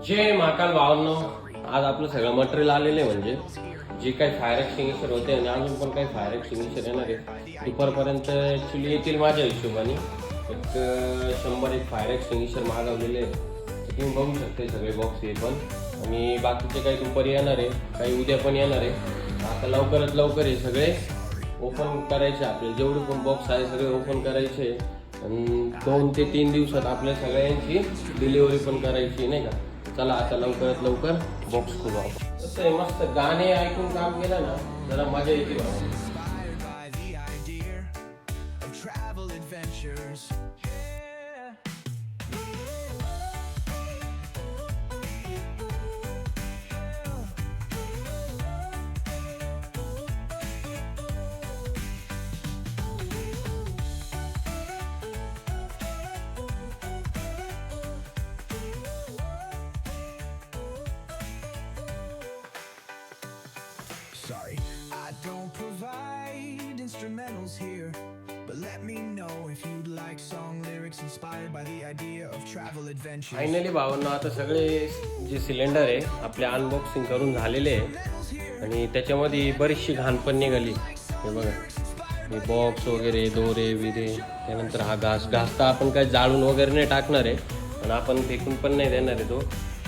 जय महाकाल भावांनो, आज आपलं सगळं मटेरियल आलेलं आहे. म्हणजे जे काही फायर एक्सटिंग्विशर होते आणि अजून पण काही फायर एक्सटिंग्विशर येणार आहे. दुपारपर्यंत ॲक्च्युली येतील माझ्या हिशोबाने. एक 100 फायर एक्सटिंग्विशर मागवलेले आहे. तुम्ही बघू शकता सगळे बॉक्स हे पण. आणि बाकीचे काही दुपारी येणार आहे, काही उद्या पण येणार आहे. आता लवकरात लवकर हे सगळे ओपन करायचे. आपले जेवढे पण बॉक्स आहे सगळे ओपन करायचे आणि 2 ते 3 दिवसात आपल्या सगळ्यांची डिलिव्हरी पण करायची, नाही का. चला आता लवकरात लवकर बॉक्स खोलू आपण. तसं आहे, मस्त गाणे ऐकून काम केलं ना जरा मजा येते बाबा. Sorry, I don't provide instrumentals here, but let me know if you'd like song lyrics inspired by the idea of travel adventures. Finally भावांना आता सगळे जे सिलेंडर आहे आपले अनबॉक्सिंग करून झालेले आहे आणि त्याच्यामध्ये बरीचशी घाण पण निघाली. हे बघा, हे बॉक्स वगैरे, दोरे बिरे, त्यानंतर हा घास तर आपण काय जाळून वगैरे नाही टाकणार आहे आणि आपण फेकून पण नाही देणार आहे.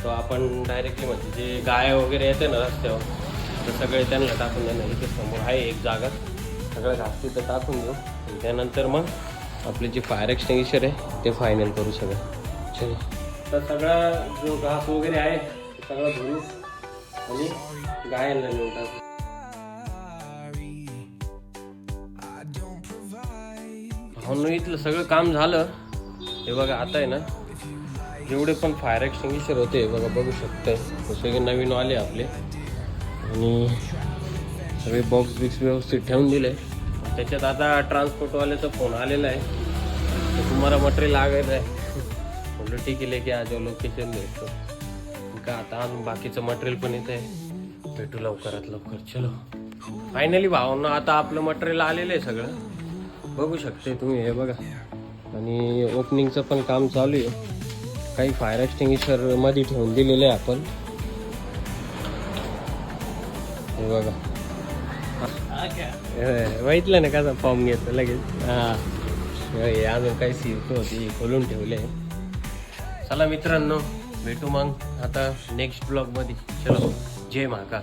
तो आपण डायरेक्टली म्हणजे जे गाय वगैरे येते ना रस्त्यावर तर सगळे त्यांना टाकून देणार. इथे समोर आहे एक जागा, सगळं घास तिथं टाकून देऊ आणि त्यानंतर मग आपले जे फायर एक्सटिंग्विशर आहे ते फायनल करू सगळं. चलो तर सगळा जो घास वगैरे आहे ते सगळं धुवू आणि गायांना नेऊन टाकू. भावनं इथलं सगळं काम झालं. हे बघा, आता आहे ना जेवढे पण फायर एक्सटिंग्विशर होते बघा, बघू शकताय सगळे नवीन आले आपले आणि सगळे बॉक्स बिक्स व्यवस्थित ठेवून दिले. त्याच्यात आता ट्रान्सपोर्टवाल्याचा फोन आलेला आहे, तर तुम्हाला मटेरियल लागायचं आहे. म्हटलं ठीक आहे, लेके आज लोकेशन देतो का. आता अजून बाकीचं मटेरियल पण येतं आहे, भेटू लवकरात लवकर. चलो फायनली भावांना आता आपलं मटेरियल आलेलं आहे सगळं, बघू शकते तुम्ही. हे बघा, आणि ओपनिंगचं पण काम चालू आहे. काही फायर एक्सटिंग्विशर मध्ये ठेवून दिलेले आहे आपण. हे बघा, माहितलं ना कसा फॉर्म घेतो लगेच. हे अजून काही सीट होती खोलून ठेवले. चला मित्रांनो, भेटू मग आता नेक्स्ट ब्लॉगमध्ये. चलो, जय महाकाल.